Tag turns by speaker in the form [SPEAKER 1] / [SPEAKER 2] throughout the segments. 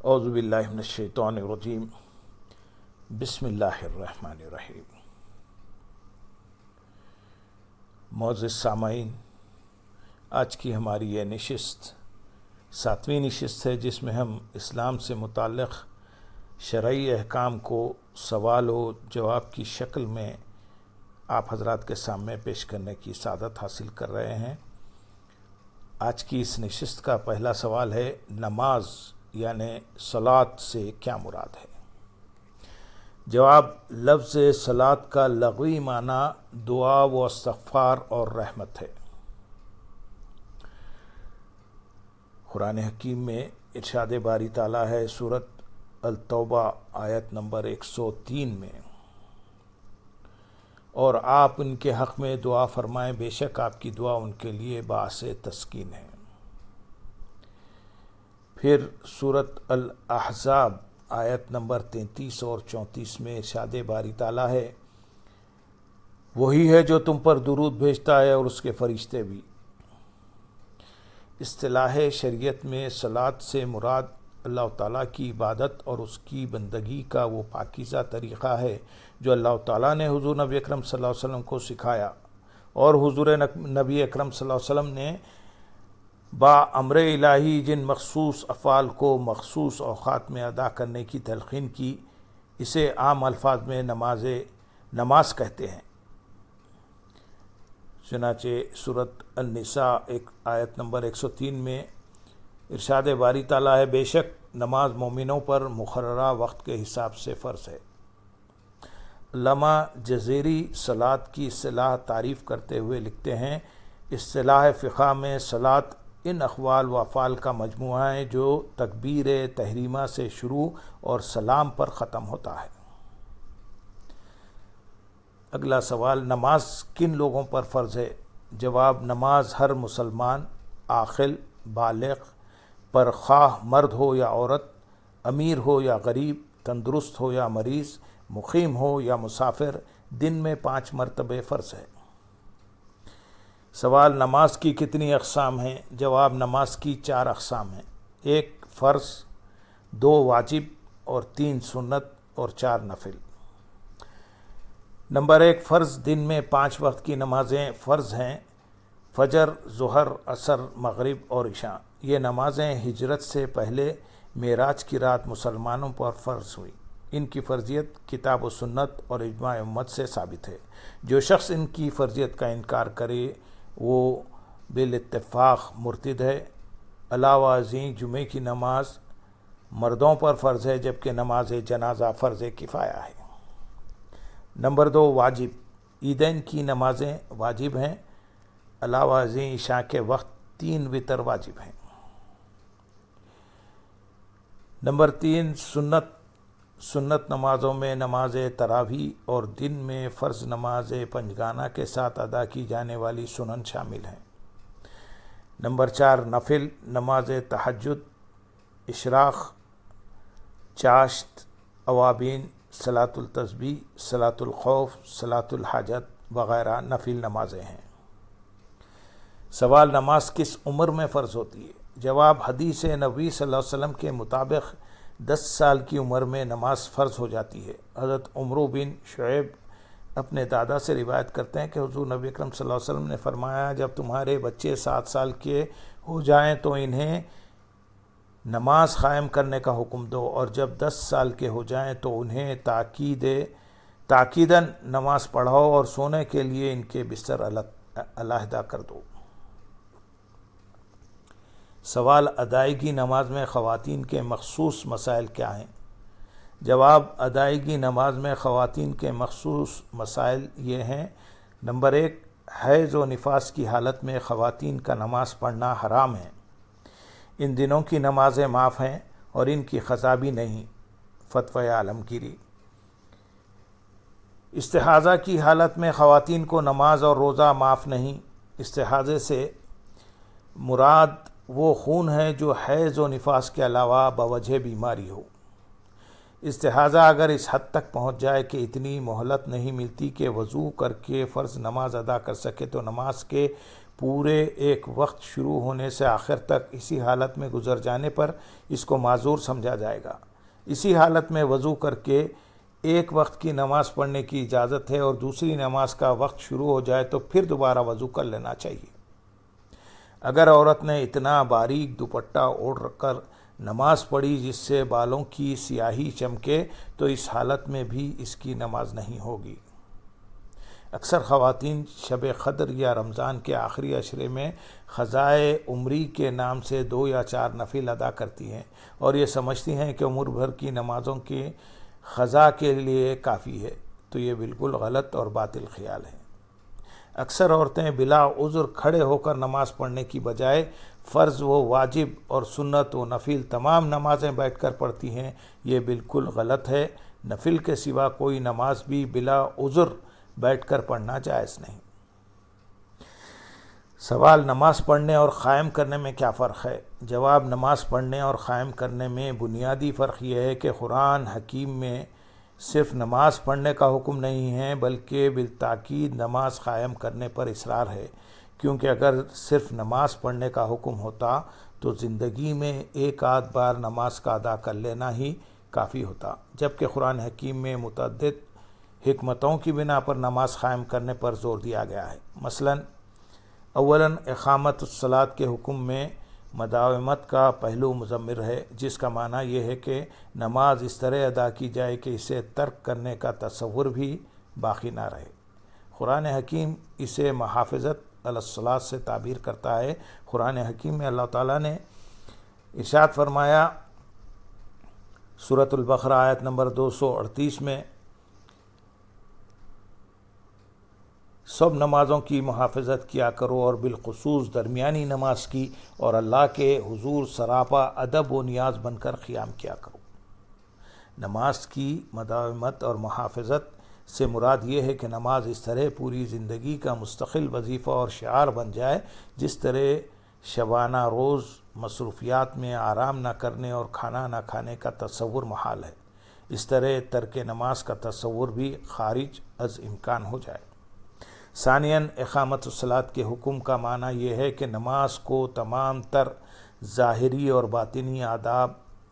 [SPEAKER 1] اعوذ باللہ من الشیطان الرجیم بسم اللہ الرحمن الرحیم۔ معزز سامعین، آج کی ہماری یہ نشست 7ویں نشست ہے جس میں ہم اسلام سے متعلق شرعی احکام کو سوال و جواب کی شکل میں آپ حضرات کے سامنے پیش کرنے کی سعادت حاصل کر رہے ہیں۔ آج کی اس نشست کا پہلا سوال ہے، نماز یعنی صلاۃ سے کیا مراد ہے؟ جواب، لفظ صلاۃ کا لغوی معنی دعا و استغفار اور رحمت ہے۔ قرآن حکیم میں ارشاد باری تعالیٰ ہے سورۃ التوبہ آیت نمبر 103 میں، اور آپ ان کے حق میں دعا فرمائیں، بے شک آپ کی دعا ان کے لیے باعث تسکین ہے۔ پھر سورۃ الاحزاب آیت نمبر 33 اور 34 میں ارشاد باری تعالیٰ ہے، وہی ہے جو تم پر درود بھیجتا ہے اور اس کے فرشتے بھی۔ اصطلاح شریعت میں صلاۃ سے مراد اللہ تعالیٰ کی عبادت اور اس کی بندگی کا وہ پاکیزہ طریقہ ہے جو اللہ تعالیٰ نے حضور نبی اکرم صلی اللہ علیہ وسلم کو سکھایا، اور حضور نبی اکرم صلی اللہ علیہ وسلم نے با امر الہی جن مخصوص افعال کو مخصوص اوقات میں ادا کرنے کی تلقین کی، اسے عام الفاظ میں نماز کہتے ہیں۔ چنانچہ سورۃ النساء آیت نمبر 103 میں ارشاد باری تعالیٰ ہے، بے شک نماز مومنوں پر مقررہ وقت کے حساب سے فرض ہے۔ علامہ جزیری صلاۃ کی اصطلاح تعریف کرتے ہوئے لکھتے ہیں، اصطلاح فقہ میں صلاۃ ان اقوال و افعال کا مجموعہ ہے جو تکبیر تحریمہ سے شروع اور سلام پر ختم ہوتا ہے۔ اگلا سوال، نماز کن لوگوں پر فرض ہے؟ جواب، نماز ہر مسلمان عاقل بالغ پر، خواہ مرد ہو یا عورت، امیر ہو یا غریب، تندرست ہو یا مریض، مقیم ہو یا مسافر، دن میں 5 مرتبہ فرض ہے۔ سوال، نماز کی کتنی اقسام ہیں؟ جواب، نماز کی 4 اقسام ہیں، 1 فرض، 2 واجب اور 3 سنت اور 4 نفل۔ نمبر 1 فرض، دن میں 5 وقت کی نمازیں فرض ہیں، فجر، ظہر، عصر، مغرب اور عشاء۔ یہ نمازیں ہجرت سے پہلے معراج کی رات مسلمانوں پر فرض ہوئی۔ ان کی فرضیت کتاب و سنت اور اجماع امت سے ثابت ہے۔ جو شخص ان کی فرضیت کا انکار کرے وہ بالاتفاق مرتد ہے۔ علاوہ ازیں جمعے کی نماز مردوں پر فرض ہے، جبکہ نماز جنازہ فرض کفایہ ہے۔ نمبر 2 واجب، عیدین کی نمازیں واجب ہیں۔ علاوہ ازیں عشاء کے وقت 3 وتر واجب ہیں۔ نمبر 3 سنت نمازوں میں نماز تراویح اور دن میں فرض نماز پنجگانہ کے ساتھ ادا کی جانے والی سنن شامل ہیں۔ نمبر 4 نفل، نماز تہجد، اشراق، چاشت، اوابین، صلاۃ التسبیح، صلاۃ الخوف، صلاۃ الحاجت وغیرہ نفل نمازیں ہیں۔ سوال، نماز کس عمر میں فرض ہوتی ہے؟ جواب، حدیث نبوی صلی اللہ علیہ وسلم کے مطابق 10 سال کی عمر میں نماز فرض ہو جاتی ہے۔ حضرت عمرو بن شعیب اپنے دادا سے روایت کرتے ہیں کہ حضور نبی اکرم صلی اللہ علیہ وسلم نے فرمایا، جب تمہارے بچے 7 سال کے ہو جائیں تو انہیں نماز قائم کرنے کا حکم دو، اور جب 10 سال کے ہو جائیں تو انہیں تاکیداً نماز پڑھاؤ اور سونے کے لیے ان کے بستر علیحدہ کر دو۔ سوال، ادائیگی نماز میں خواتین کے مخصوص مسائل کیا ہیں؟ جواب، ادائیگی نماز میں خواتین کے مخصوص مسائل یہ ہیں۔ نمبر 1 حیض و نفاس کی حالت میں خواتین کا نماز پڑھنا حرام ہے۔ ان دنوں کی نمازیں معاف ہیں اور ان کی قضا بھی نہیں۔ فتوی عالمگیری۔ استحاضہ کی حالت میں خواتین کو نماز اور روزہ معاف نہیں۔ استحاضے سے مراد وہ خون ہے جو حیض و نفاس کے علاوہ بوجہ بیماری ہو۔ استحاضہ اگر اس حد تک پہنچ جائے کہ اتنی مہلت نہیں ملتی کہ وضو کر کے فرض نماز ادا کر سکے تو نماز کے پورے ایک وقت شروع ہونے سے آخر تک اسی حالت میں گزر جانے پر اس کو معذور سمجھا جائے گا۔ اسی حالت میں وضو کر کے ایک وقت کی نماز پڑھنے کی اجازت ہے اور دوسری نماز کا وقت شروع ہو جائے تو پھر دوبارہ وضو کر لینا چاہیے۔ اگر عورت نے اتنا باریک دوپٹہ اوڑھ کر نماز پڑھی جس سے بالوں کی سیاہی چمکے تو اس حالت میں بھی اس کی نماز نہیں ہوگی۔ اکثر خواتین شب قدر یا رمضان کے آخری عشرے میں قضائے عمری کے نام سے 2 یا 4 نفل ادا کرتی ہیں اور یہ سمجھتی ہیں کہ عمر بھر کی نمازوں کی قضا کے لیے کافی ہے، تو یہ بالکل غلط اور باطل خیال ہے۔ اکثر عورتیں بلا عذر کھڑے ہو کر نماز پڑھنے کی بجائے فرض و واجب اور سنت و نفل تمام نمازیں بیٹھ کر پڑھتی ہیں۔ یہ بالکل غلط ہے۔ نفل کے سوا کوئی نماز بھی بلا عذر بیٹھ کر پڑھنا جائز نہیں۔ سوال: نماز پڑھنے اور قائم کرنے میں کیا فرق ہے؟ جواب: نماز پڑھنے اور قائم کرنے میں بنیادی فرق یہ ہے کہ قرآن حکیم میں صرف نماز پڑھنے کا حکم نہیں ہے بلکہ بالتاکید نماز قائم کرنے پر اصرار ہے، کیونکہ اگر صرف نماز پڑھنے کا حکم ہوتا تو زندگی میں ایک آدھ بار نماز کا ادا کر لینا ہی کافی ہوتا، جبکہ قرآن حکیم میں متعدد حکمتوں کی بنا پر نماز قائم کرنے پر زور دیا گیا ہے۔ مثلاً اولاً اقامت الصلاۃ کے حکم میں مداومت کا پہلو مضمر ہے، جس کا معنی یہ ہے کہ نماز اس طرح ادا کی جائے کہ اسے ترک کرنے کا تصور بھی باقی نہ رہے۔ قرآن حکیم اسے محافظت علی الصلاۃ سے تعبیر کرتا ہے۔ قرآن حکیم میں اللہ تعالیٰ نے ارشاد فرمایا سورۃ البقرہ آیت نمبر 238 میں، سب نمازوں کی محافظت کیا کرو اور بالخصوص درمیانی نماز کی، اور اللہ کے حضور سراپا ادب و نیاز بن کر قیام کیا کرو۔ نماز کی مداومت اور محافظت سے مراد یہ ہے کہ نماز اس طرح پوری زندگی کا مستقل وظیفہ اور شعار بن جائے جس طرح شبانہ روز مصروفیات میں آرام نہ کرنے اور کھانا نہ کھانے کا تصور محال ہے، اس طرح ترک نماز کا تصور بھی خارج از امکان ہو جائے۔ ثانیاً اقامت الصلاۃ کے حکم کا معنی یہ ہے کہ نماز کو تمام تر ظاہری اور باطنی آداب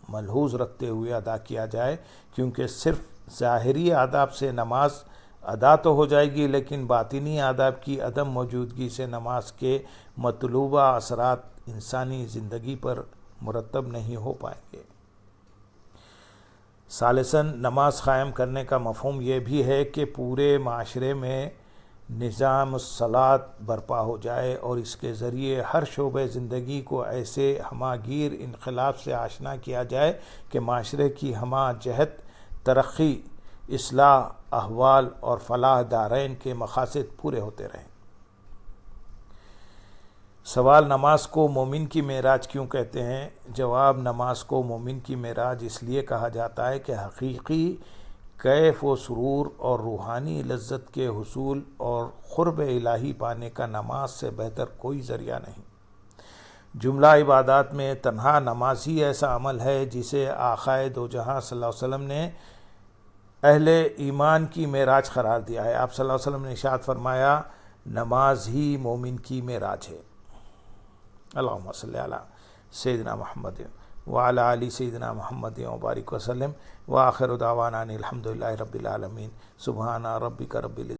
[SPEAKER 1] ملحوظ رکھتے ہوئے ادا کیا جائے، کیونکہ صرف ظاہری آداب سے نماز ادا تو ہو جائے گی لیکن باطنی آداب کی عدم موجودگی سے نماز کے مطلوبہ اثرات انسانی زندگی پر مرتب نہیں ہو پائیں گے۔ ثالثاً نماز قائم کرنے کا مفہوم یہ بھی ہے کہ پورے معاشرے میں نظام الصلاۃ برپا ہو جائے اور اس کے ذریعے ہر شعبہ زندگی کو ایسے ہماگیر انقلاب سے آشنا کیا جائے کہ معاشرے کی ہمہ جہت ترقی، اصلاح احوال اور فلاح دارین کے مقاصد پورے ہوتے رہیں۔ سوال: نماز کو مومن کی معراج کیوں کہتے ہیں؟ جواب: نماز کو مومن کی معراج اس لیے کہا جاتا ہے کہ حقیقی کیف و سرور اور روحانی لذت کے حصول اور قرب الہی پانے کا نماز سے بہتر کوئی ذریعہ نہیں۔ جملہ عبادات میں تنہا نماز ہی ایسا عمل ہے جسے آقائے دو جہاں صلی اللہ علیہ وسلم نے اہل ایمان کی معراج قرار دیا ہے۔ آپ صلی اللہ علیہ وسلم نے ارشاد فرمایا، نماز ہی مومن کی معراج ہے۔ اللہم صلی علی سیدنا محمد وعلی آل سیدنا محمد وبارک وسلم، وآخر دعوانا ان الحمد للہ رب العالمین۔ سبحان ربک رب العزت